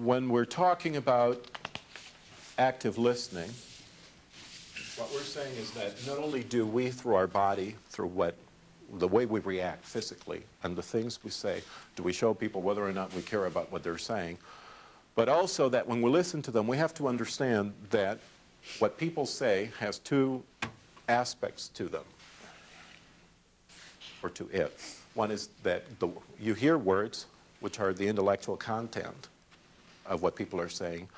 when we're talking about active listening, what we're saying is that not only do we, through our body, through the way we react physically and the things we say, do we show people whether or not we care about what they're saying, but also that when we listen to them, we have to understand that what people say has two aspects to them, or to it. One is that you hear words, which are the intellectual content of what people are saying.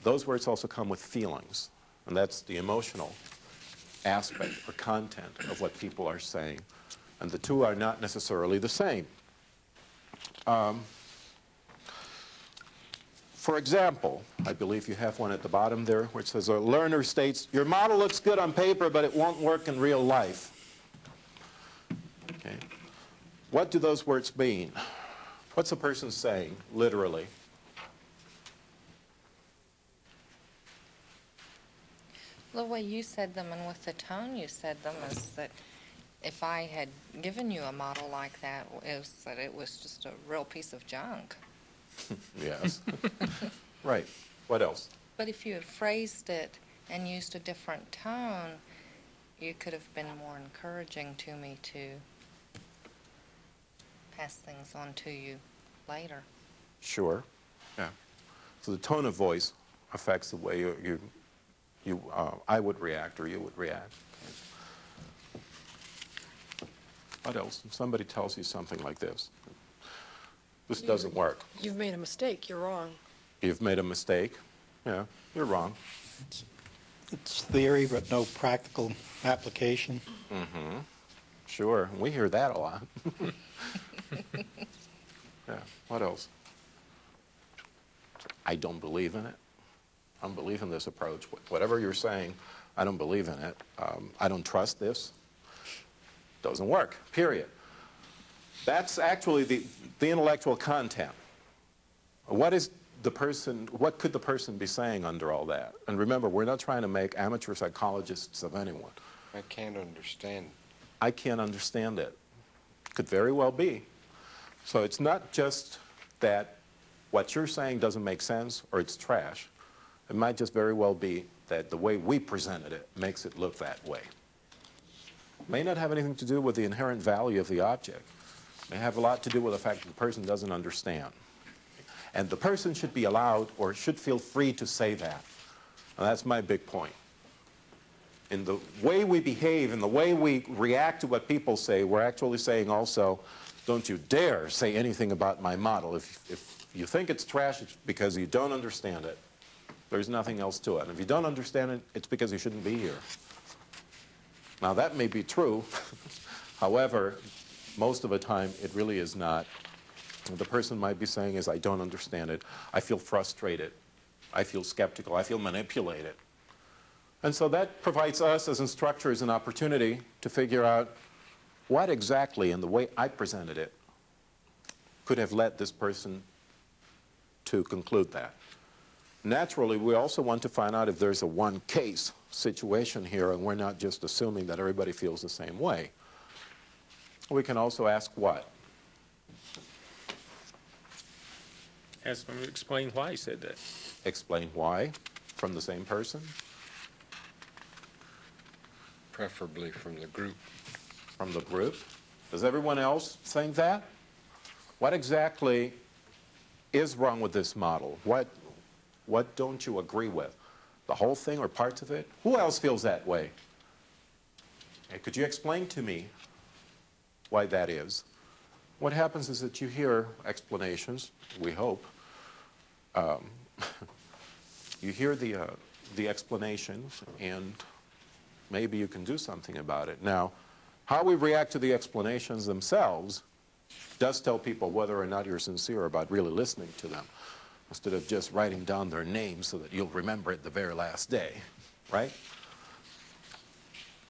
Those words also come with feelings, and that's the emotional aspect or content of what people are saying. And the two are not necessarily the same. For example, I believe you have one at the bottom there where it says, a learner states, your model looks good on paper, but it won't work in real life. Okay. What do those words mean? What's a person saying, literally? The way you said them and with the tone you said them is that if I had given you a model like that, is that it was just a real piece of junk. Yes. Right. What else? But if you had phrased it and used a different tone, you could have been more encouraging to me to pass things on to you later. Sure. Yeah. So the tone of voice affects the way I would react or you would react. What else? If somebody tells you something like this, this doesn't work. You've made a mistake. You're wrong. You've made a mistake. Yeah, you're wrong. It's theory, but no practical application. Mm-hmm. Sure. We hear that a lot. Yeah. What else? I don't believe in it. I don't believe in this approach. Whatever you're saying, I don't believe in it. I don't trust this. Doesn't work, period. That's actually the intellectual content. What could the person be saying under all that? And remember, we're not trying to make amateur psychologists of anyone. I can't understand. I can't understand it. Could very well be. So it's not just that what you're saying doesn't make sense or it's trash. It might just very well be that the way we presented it makes it look that way. May not have anything to do with the inherent value of the object. May have a lot to do with the fact that the person doesn't understand. And the person should be allowed or should feel free to say that. And that's my big point. In the way we behave, in the way we react to what people say, we're actually saying also, don't you dare say anything about my model. If you think it's trash, it's because you don't understand it. There's nothing else to it. And if you don't understand it, it's because you shouldn't be here. Now, that may be true. However, most of the time, it really is not. What the person might be saying is, I don't understand it. I feel frustrated. I feel skeptical. I feel manipulated. And so that provides us as instructors an opportunity to figure out what exactly in the way I presented it could have led this person to conclude that. Naturally, we also want to find out if there's a one-case situation here and we're not just assuming that everybody feels the same way. We can also ask what? Ask him to explain why he said that. Explain why from the same person? Preferably from the group. From the group? Does everyone else think that? What exactly is wrong with this model? What don't you agree with? The whole thing or parts of it? Who else feels that way? Okay, could you explain to me why that is? What happens is that you hear explanations, we hope. You hear the explanations, and maybe you can do something about it. Now, how we react to the explanations themselves does tell people whether or not you're sincere about really listening to them, instead of just writing down their names so that you'll remember it the very last day, right?